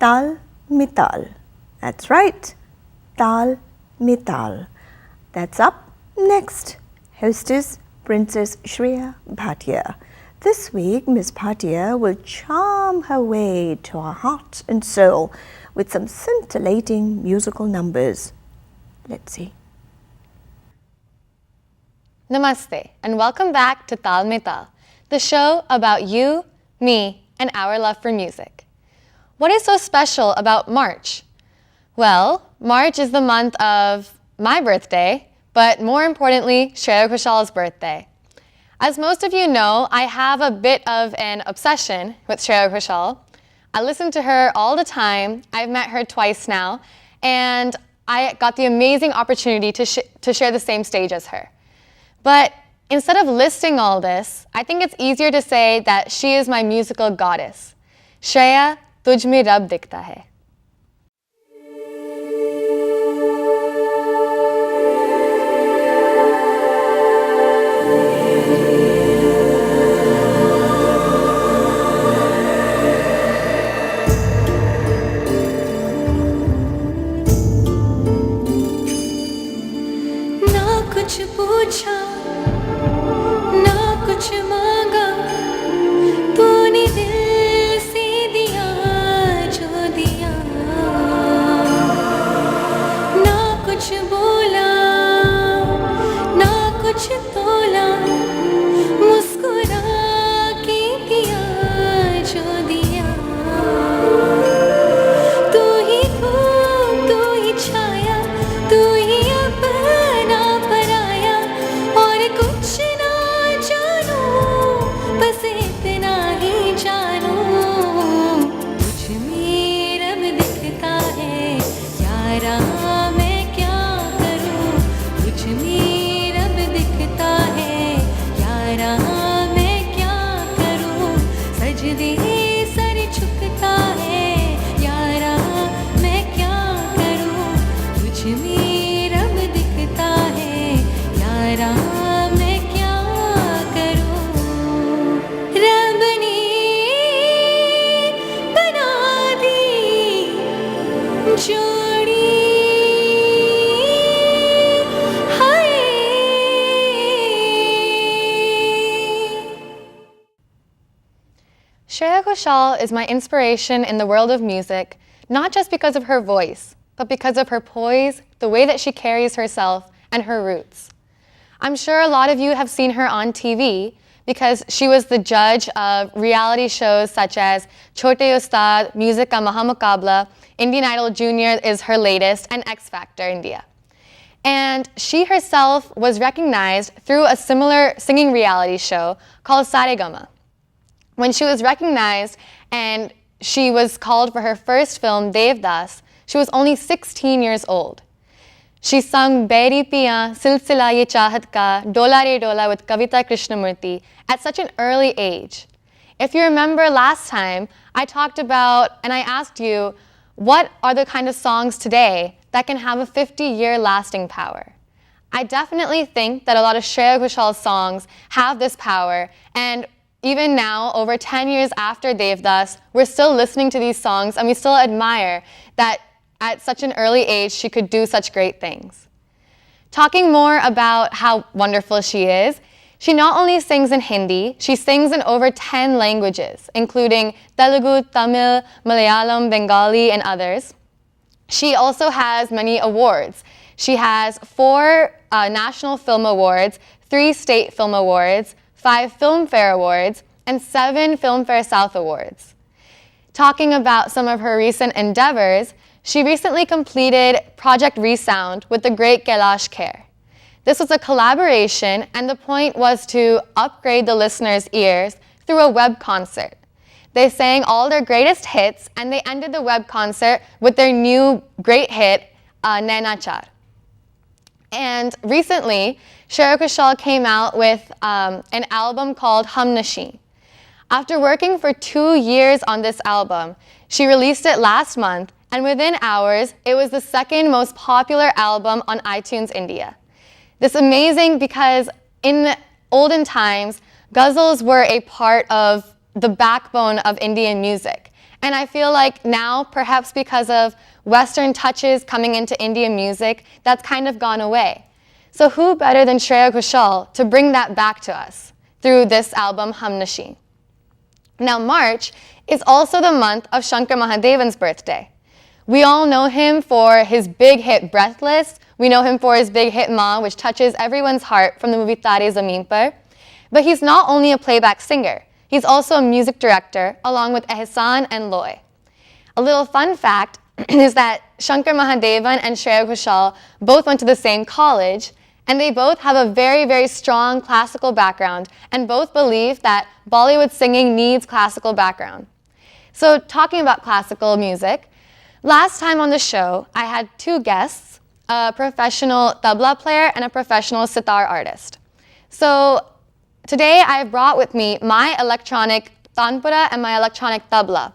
Taal Mital. That's right, Taal Mital. That's up next. Hostess Princess Shreya Bhatia. This week, Miss Bhatia will charm her way to our heart and soul with some scintillating musical numbers. Let's see. Namaste, and welcome back to Taal Mital, the show about you, me, and our love for music. What is so special about March? Well, March is the month of my birthday, but more importantly, Shreya Ghoshal's birthday. As most of you know, I have a bit of an obsession with Shreya Ghoshal. I listen to her all the time. I've met her twice now, and I got the amazing opportunity to share the same stage as her. But instead of listing all this, I think it's easier to say that she is my musical goddess. Shreya, Tujh mein Rab dikhta hai. कुछ पूछा ना कुछ मांगा तूने दिल से दिया जो दिया ना कुछ बोला ना कुछ तोला मुस्कुरा के दिया जो दिया तू ही छाया तू ही अपना पराया और कुछ ना जानू बस इतना ही जानू तुझ में रब दिखता है यारा मैं क्या करूं तुझ में रब दिखता है यारा मैं क्या करूं सजदे सर झुकता है यारा मैं क्या करूं तुझ में रब दिखता है यारा मैं क्या करूं रब ने बना दी जोड़ी हाय Shreya Ghoshal is my inspiration in the world of music, not just because of her voice, but because of her poise, the way that she carries herself, and her roots. I'm sure a lot of you have seen her on TV because she was the judge of reality shows such as Chote Ustad, Music Ka Mahamukabla, Indian Idol Junior is her latest, and X Factor India. And she herself was recognized through a similar singing reality show called Saregama. When she was recognized and she was called for her first film, Devdas, she was only 16 years old. She sung Beri Piyan, Silsila Ye Chahat Ka, Dola Re Dola with Kavita Krishnamurti at such an early age. If you remember last time, I talked about and I asked you, what are the kind of songs today that can have a 50-year lasting power? I definitely think that a lot of Shreya Ghoshal's songs have this power, and even now, over 10 years after Devdas, we're still listening to these songs and we still admire that at such an early age she could do such great things. Talking more about how wonderful she is, she not only sings in Hindi, she sings in over 10 languages, including Telugu, Tamil, Malayalam, Bengali, and others. She also has many awards. She has 4 National Film Awards, 3 State Film Awards, 5 Filmfare Awards, and 7 Filmfare South Awards. Talking about some of her recent endeavors, she recently completed Project Resound with the great Kailash Kher. This was a collaboration, and the point was to upgrade the listeners' ears through a web concert. They sang all their greatest hits, and they ended the web concert with their new great hit, Nainachar. And recently, Shreya Ghoshal came out with an album called Hum Nashi. After working for 2 years on this album, she released it last month, and within hours, it was the 2nd most popular album on iTunes India. This is amazing because in olden times, ghazals were a part of the backbone of Indian music. And I feel like now, perhaps because of Western touches coming into Indian music, that's kind of gone away. So who better than Shreya Ghoshal to bring that back to us through this album, Hum Nashi. Now, March is also the month of Shankar Mahadevan's birthday. We all know him for his big hit Breathless. We know him for his big hit Ma, which touches everyone's heart from the movie Tare Zameen Par. But he's not only a playback singer, he's also a music director, along with Ehsan and Loy. A little fun fact is that Shankar Mahadevan and Shreya Ghoshal both went to the same college, and they both have a very, very strong classical background, and both believe that Bollywood singing needs classical background. So talking about classical music, last time on the show, I had two guests, a professional tabla player and a professional sitar artist. So today I brought with me my electronic tanpura and my electronic tabla.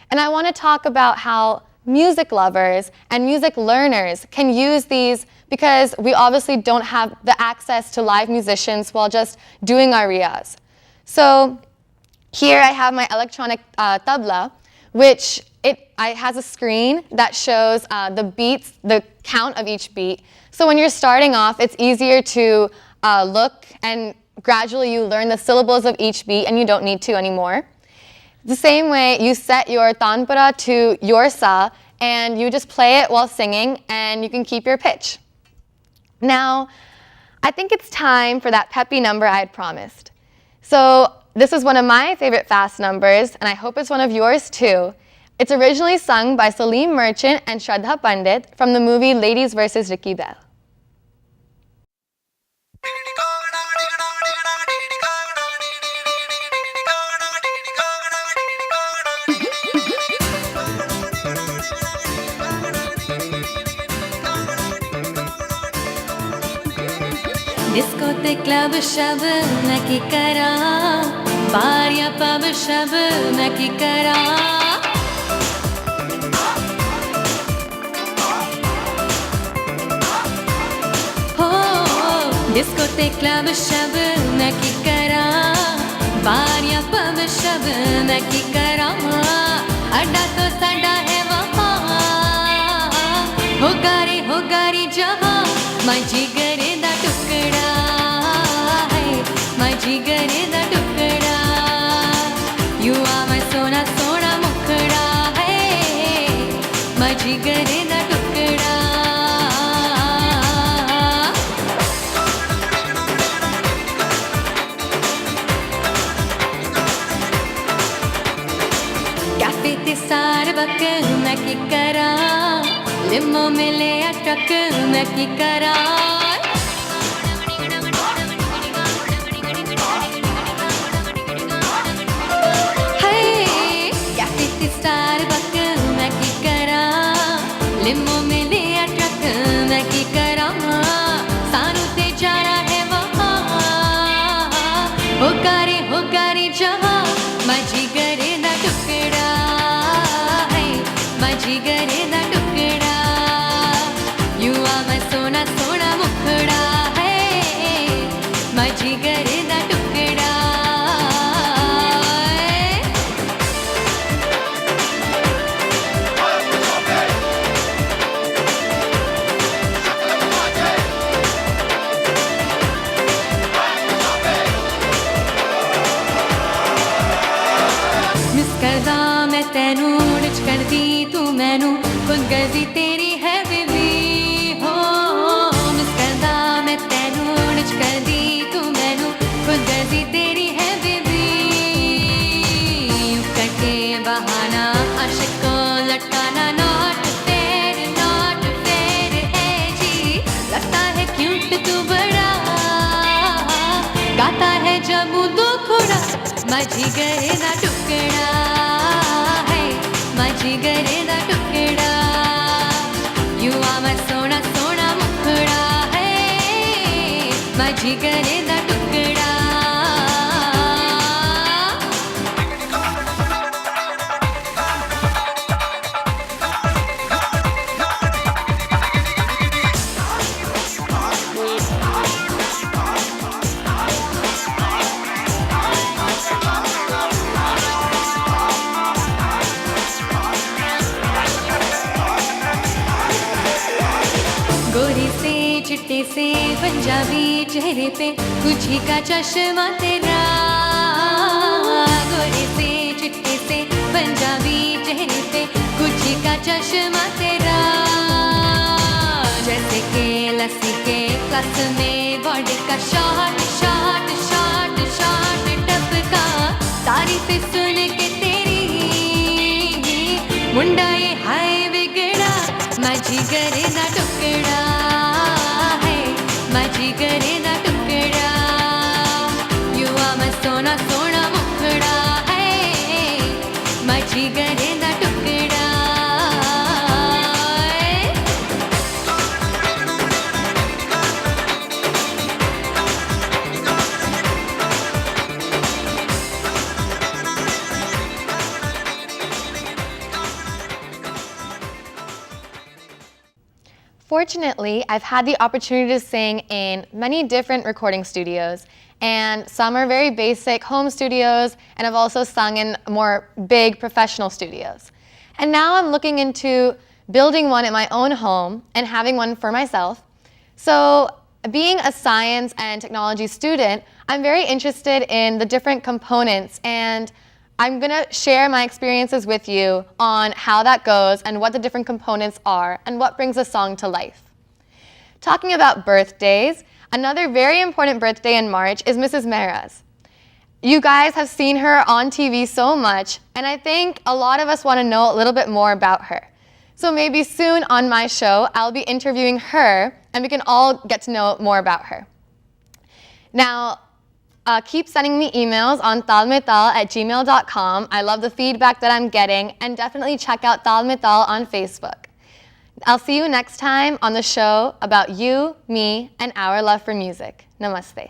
And I want to talk about how music lovers and music learners can use these, because we obviously don't have the access to live musicians while just doing our riyaz. So here I have my electronic tabla, which has a screen that shows the beats, the count of each beat. So when you're starting off, it's easier to look, and gradually you learn the syllables of each beat and you don't need to anymore. The same way, you set your tanpura to your sa and you just play it while singing, and you can keep your pitch. Now, I think it's time for that peppy number I had promised. So this is one of my favorite fast numbers, and I hope it's one of yours too. It's originally sung by Salim Merchant and Shraddha Pandit from the movie Ladies vs. Ricky Bell. Disco ते club शब मैं की करा बार या pub शब मैं की करा हो disco ते क्लब शब मैं की करा बार या पब शब मैं की करा अड्डा तो साडा है वहाँ हो गारी जहाँ मैं जिगरे दा टुकड़ा है मैं जिगरे दा टुकड़ा You are my सोना सोना मुखड़ा है मैं जिगरे दा टुकड़ा कैफे ते सार बक मैं की करा लिमो मिले अटक मैं की करा लिमो मिले अटक मैं की करा सानू ते जाना है वहाँ हो गारी जहाँ मैं जिगरे दा टुकड़ा है मैं जिगरे दा टुकड़ा You are my सोना सोना मुखड़ा है मैं जिगरे दा टुकड़ा तेनू डिच कर दी तू मैनू खुद गर्जी तेरी है बेबी हो मिस करदा मैं तेनू डिच कर दी तू मैनू खुद गर्जी तेरी है बेबी यूं करके बहाना आशिक को लटकाना नॉट फेर है जी लगता है क्यूट तू बड़ा गाता है जब दुखड़ा मैं जिगरे दा टुकड़ा जिगरे दा टुकड़ा You are my सोना सोना मुखड़ा है मैं जिगरे दा टुकड़ा चिट्टे से पंजाबी चेहरे पे कुछ ही का चश्मा तेरा गोरे से चिट्टे से पंजाबी चेहरे पे कुछ ही का चश्मा तेरा जैसे के लस्सी के क्लास में बॉडी का शॉट शॉट शॉट शॉट टपका तारीफ सुन के तेरी मुंडा ये हाय बिगड़ा माझी करे ना टुकड़ा है माझी करे ना टुकड़ा युवा में सोना सोना मुखड़ा है माझी करे ना टुकड़ा Fortunately, I've had the opportunity to sing in many different recording studios, and some are very basic home studios, and I've also sung in more big professional studios. And now I'm looking into building one at my own home and having one for myself. So being a science and technology student, I'm very interested in the different components, and I'm gonna share my experiences with you on how that goes and what the different components are and what brings a song to life. Talking about birthdays, another very important birthday in March is Mrs. Mehra's. You guys have seen her on TV so much, and I think a lot of us wanna know a little bit more about her. So maybe soon on my show, I'll be interviewing her and we can all get to know more about her. Now, keep sending me emails on taalmetal@gmail.com. I love the feedback that I'm getting, and definitely check out Taal Metal on Facebook. I'll see you next time on the show about you, me, and our love for music. Namaste.